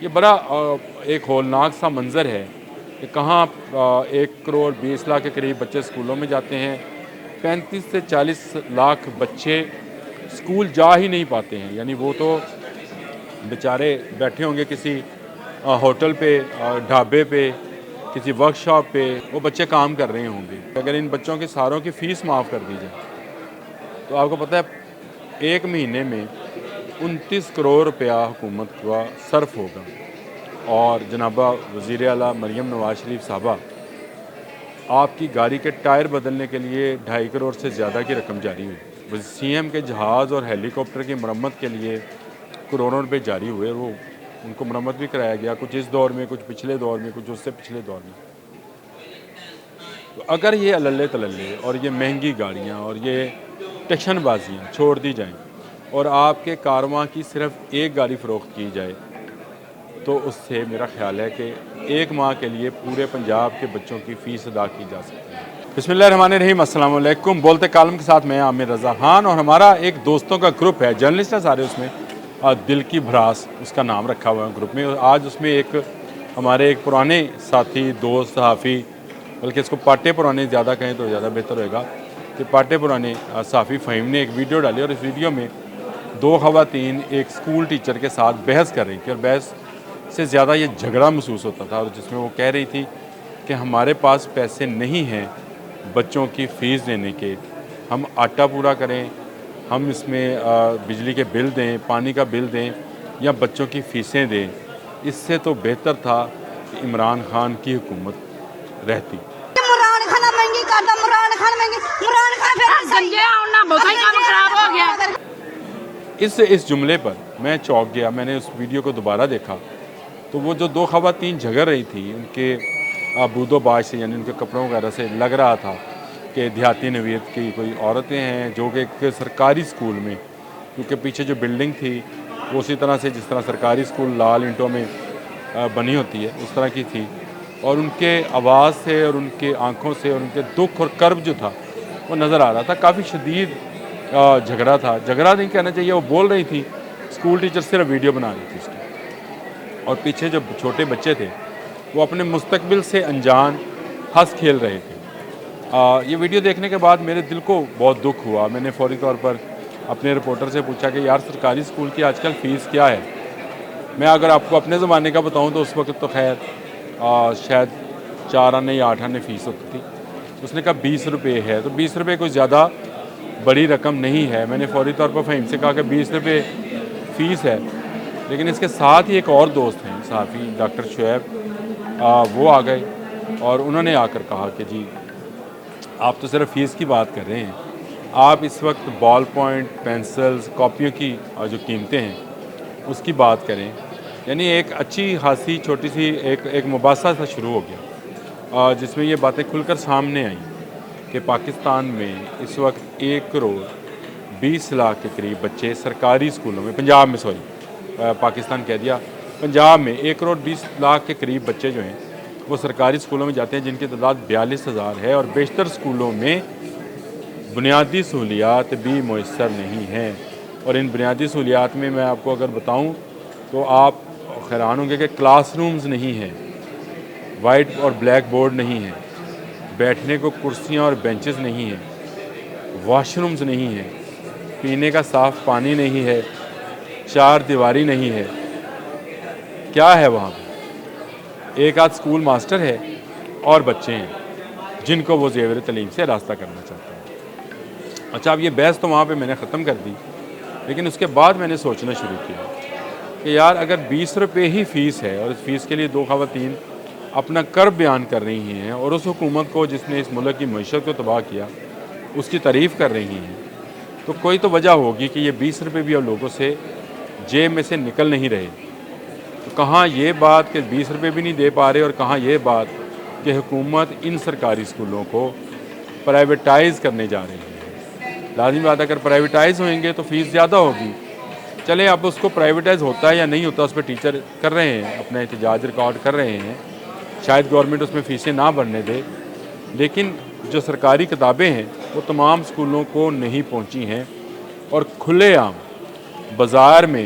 یہ بڑا ایک ہولناک سا منظر ہے کہ کہاں 1 کروڑ 20 لاکھ کے قریب بچے اسکولوں میں جاتے ہیں، 35 سے 40 لاکھ بچے اسکول جا ہی نہیں پاتے ہیں، یعنی وہ تو بیچارے بیٹھے ہوں گے کسی ہوٹل پہ، ڈھابے پہ، کسی ورک شاپ پہ، وہ بچے کام کر رہے ہوں گے۔ اگر ان بچوں کے ساروں کی فیس معاف کر دی جائے تو آپ کو پتہ ہے 1 مہینے میں 29 کروڑ روپیہ حکومت کا صرف ہوگا، اور جنابہ وزیر اعلیٰ مریم نواز شریف صاحبہ آپ کی گاڑی کے ٹائر بدلنے کے لیے 2.5 کروڑ سے زیادہ کی رقم جاری ہوئی، سی ایم کے جہاز اور ہیلی کاپٹر کی مرمت کے لیے کروڑوں روپے جاری ہوئے، وہ ان کو مرمت بھی کرایا گیا، کچھ اس دور میں، کچھ پچھلے دور میں، کچھ اس سے پچھلے دور میں۔ تو اگر یہ عللے تللے اور یہ مہنگی گاڑیاں اور یہ ٹیکشن بازیاں چھوڑ دی جائیں اور آپ کے کارواں کی صرف ایک گاڑی فروخت کی جائے تو اس سے میرا خیال ہے کہ 1 ماہ کے لیے پورے پنجاب کے بچوں کی فیس ادا کی جا سکتی ہے۔ بسم اللہ الرحمن الرحیم، السلام علیکم۔ بولتے کالم کے ساتھ میں عامر رضا خان، اور ہمارا ایک دوستوں کا گروپ ہے، جرنلسٹ ہیں سارے، اس میں دل کی بھراس اس کا نام رکھا ہوا ہے گروپ میں۔ آج اس میں ایک ہمارے ایک پرانے ساتھی، دوست، صحافی، بلکہ اس کو پاٹے پرانے زیادہ کہیں تو زیادہ بہتر ہوئے گا، کہ پاٹے پرانے صحافی فہیم نے ایک ویڈیو ڈالی، اور اس ویڈیو میں 2 خواتین ایک اسکول ٹیچر کے ساتھ بحث کر رہی تھی، اور بحث سے زیادہ یہ جھگڑا محسوس ہوتا تھا، اور جس میں وہ کہہ رہی تھی کہ ہمارے پاس پیسے نہیں ہیں بچوں کی فیس دینے کے، ہم آٹا پورا کریں، ہم اس میں بجلی کے بل دیں، پانی کا بل دیں، یا بچوں کی فیسیں دیں، اس سے تو بہتر تھا کہ عمران خان کی حکومت رہتی۔ عمران خان مہنگی کرتا، عمران خان خراب ہو گیا۔ اس جملے پر میں چونک گیا، میں نے اس ویڈیو کو دوبارہ دیکھا تو وہ جو 2 خواتین جھگڑ رہی تھی، ان کے بود و باش سے، یعنی ان کے کپڑوں وغیرہ سے لگ رہا تھا کہ دیہاتی نوعیت کی کوئی عورتیں ہیں جو کہ ایک سرکاری اسکول میں، کیونکہ پیچھے جو بلڈنگ تھی وہ اسی طرح سے جس طرح سرکاری اسکول لال اینٹوں میں بنی ہوتی ہے اس طرح کی تھی، اور ان کے آواز سے اور ان کے آنکھوں سے اور ان کے دکھ اور کرب جو تھا وہ نظر آ رہا تھا۔ کافی شدید جھگڑا تھا، جھگڑا نہیں کہنا چاہیے، وہ بول رہی تھی، اسکول ٹیچر صرف ویڈیو بنا رہی تھی اس کی، اور پیچھے جو چھوٹے بچے تھے وہ اپنے مستقبل سے انجان ہنس کھیل رہے تھے۔ یہ ویڈیو دیکھنے کے بعد میرے دل کو بہت دکھ ہوا۔ میں نے فوری طور پر اپنے رپورٹر سے پوچھا کہ یار سرکاری اسکول کی آج کل فیس کیا ہے؟ میں اگر آپ کو اپنے زمانے کا بتاؤں تو اس وقت تو خیر شاید 4 آنے یا 8 آنے فیس ہوتی تھی۔ اس نے کہا 20 روپے ہے، تو 20 روپے کوئی زیادہ بڑی رقم نہیں ہے۔ میں نے فوری طور پر فہیم سے کہا کہ 20 روپے فیس ہے، لیکن اس کے ساتھ ہی ایک اور دوست ہیں صحافی ڈاکٹر شعیب، وہ آ گئے اور انہوں نے آ کر کہا کہ جی آپ تو صرف فیس کی بات کر رہے ہیں، آپ اس وقت بال پوائنٹ، پینسلز، کاپیوں کی جو قیمتیں ہیں اس کی بات کریں۔ یعنی ایک اچھی خاصی چھوٹی سی ایک مباحثہ سا شروع ہو گیا، جس میں یہ باتیں کھل کر سامنے آئیں کہ پاکستان میں اس وقت 1 کروڑ 20 لاکھ کے قریب بچے سرکاری اسکولوں میں، پنجاب میں پاکستان کہہ دیا، پنجاب میں 1 کروڑ 20 لاکھ کے قریب بچے جو ہیں وہ سرکاری اسکولوں میں جاتے ہیں، جن کی تعداد 42,000 ہے، اور بیشتر اسکولوں میں بنیادی سہولیات بھی میسر نہیں ہیں۔ اور ان بنیادی سہولیات میں آپ کو اگر بتاؤں تو آپ حیران ہوں گے کہ کلاس رومز نہیں ہیں، وائٹ اور بلیک بورڈ نہیں ہیں، بیٹھنے کو کرسیاں اور بینچز نہیں ہیں، واش رومز نہیں ہیں، پینے کا صاف پانی نہیں ہے، 4 دیواری نہیں ہے۔ کیا ہے وہاں پہ؟ ایک آدھ اسکول ماسٹر ہے اور بچے ہیں جن کو وہ زیور تعلیم سے راستہ کرنا چاہتا ہے۔ اچھا، اب یہ بحث تو وہاں پہ میں نے ختم کر دی، لیکن اس کے بعد میں نے سوچنا شروع کیا کہ یار اگر 20 روپے ہی فیس ہے، اور اس فیس کے لیے 2 خواتین اپنا کرب بیان کر رہی ہیں، اور اس حکومت کو جس نے اس ملک کی معیشت کو تباہ کیا اس کی تعریف کر رہی ہیں، تو کوئی تو وجہ ہوگی کہ یہ 20 روپے بھی اور لوگوں سے جیب میں سے نکل نہیں رہے۔ تو کہاں یہ بات کہ 20 روپے بھی نہیں دے پا رہے، اور کہاں یہ بات کہ حکومت ان سرکاری اسکولوں کو پرائیویٹائز کرنے جا رہی ہے۔ لازمی بات ہے اگر پرائیویٹائز ہوئیں گے تو فیس زیادہ ہوگی۔ چلیں اب اس کو پرائیویٹائز ہوتا ہے یا نہیں ہوتا، اس پہ ٹیچر کر رہے ہیں، اپنا احتجاج ریکارڈ کر رہے ہیں، شاید گورنمنٹ اس میں فیسیں نہ بڑھنے دے، لیکن جو سرکاری کتابیں ہیں وہ تمام اسکولوں کو نہیں پہنچی ہیں، اور کھلے عام بازار میں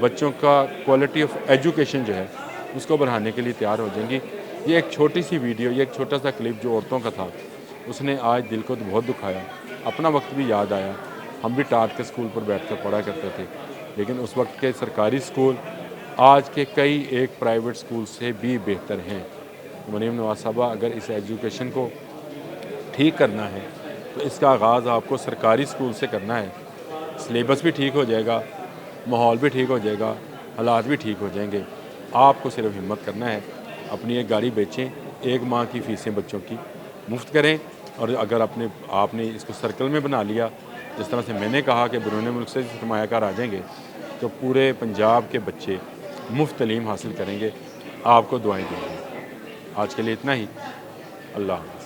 بچوں کا کوالٹی آف ایجوکیشن جو ہے اس کو بڑھانے کے لیے تیار ہو جائیں گی۔ یہ ایک چھوٹی سی ویڈیو، یہ ایک چھوٹا سا کلپ جو عورتوں کا تھا، اس نے آج دل کو تو بہت دکھایا، اپنا وقت بھی یاد آیا۔ ہم بھی ٹاٹ کے اسکول پر بیٹھ کر پڑھا کرتے تھے، لیکن اس وقت کے سرکاری اسکول آج کے کئی ایک پرائیویٹ اسکول سے بھی بہتر ہیں۔ مریم نواز صاحبہ، اگر اس ایجوکیشن کو ٹھیک کرنا ہے تو اس کا آغاز آپ کو سرکاری اسکول سے کرنا ہے۔ سلیبس بھی ٹھیک ہو جائے گا، ماحول بھی ٹھیک ہو جائے گا، حالات بھی ٹھیک ہو جائیں گے۔ آپ کو صرف ہمت کرنا ہے، اپنی ایک گاڑی بیچیں، ایک ماہ کی فیسیں بچوں کی مفت کریں، اور اگر آپ نے اس کو سرکل میں بنا لیا، جس طرح سے میں نے کہا کہ بیرون ملک سے سرمایہ کار آ جائیں گے، تو پورے پنجاب کے بچے مفت تعلیم حاصل کریں گے۔ آپ کو دعائیں دیں گے۔ آج کے لیے اتنا ہی۔ اللہ حافظ۔